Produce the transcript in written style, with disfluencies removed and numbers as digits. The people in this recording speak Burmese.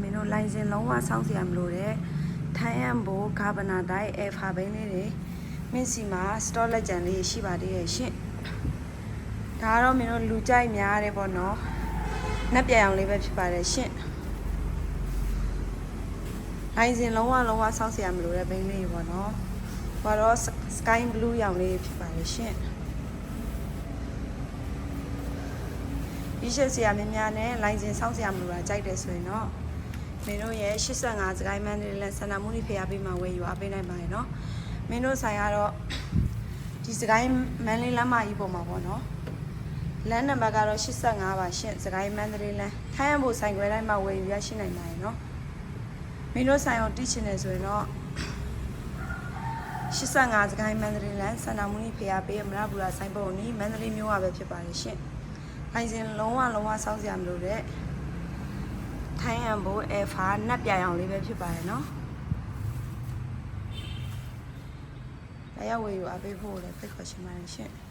မင်းတို့လိုင်စင်လုံးဝစောင့်စရာမလိုတဲ့ထိုင်းအမ်ဘိုဂါဗနာတိုင်း Alpha ဘိန်းလေးတွေမင်းစီမှာ store လက်ကျန်လေးရှိပါသေးရဲ့ရှင်ဒါကတော့မင်းတို့လူကြိုက်များတယ်ပေါ့နော်နှက်ပြအောင်လေးပဲဖြစ်ပါတယ်ရှင်လိုင်စင်လုံးဝစောင့်စရာမလိုတဲ့ဘိန်းလေးပေါ့နော်ဘာတော့ sky blue ရောင်လေးဖြစ်ပါတယ်ရှင်ဒီရှက်စရာများများနဲ့လိုင်စင်စောင့်စရာမလိုတာကြိုက်တယ်ဆိုရင်တော့မင်းတို့ရဲ့85စကိုင်းမန်းလေးနဲ့စန္ဒမူနီဖျားပေးမှဝယ်ယူအားပေးနိုင်ပါတယ်နော်မင်းတို့ဆိုင်ကတော့ဒီစကိုင်းမန်းလေးလမ်းမကြီးပေါ်မှာပေါ့နော်လမ်းနံပါတ်ကတော့85ပါရှင်စကိုင်းမန်းလေးလမ်းထိုင်းအဖို့ဆိုင်ခွဲတိုင်းမှာဝယ်ယူရရှိနိုင်ပါတယ်နော်မင်းတို့ဆိုင်အောင်တိချင်တယ်ဆိုရင်တော့85စကိုင်းမန္တလေးလမ်းစန္ဒမူနီဖျားပေးအမရပူရာဆိုင်ပုံနီးမန္တလေးမြို့ကပဲဖြစ်ပါတယ်ရှင်လိုင်စင်လုံးဝစောင့်စရာမလိုတဲ့ထိုင်းအမ်ဘိုအယ်ဖာနက်ပြအောင်လေးပဲဖြစ်ပါတယ်နော်။ဒါရောက်ဝေယူအားပေးဖို့လည်းဖိတ်ခေါ်ချင်ပါတယ်ရှင်။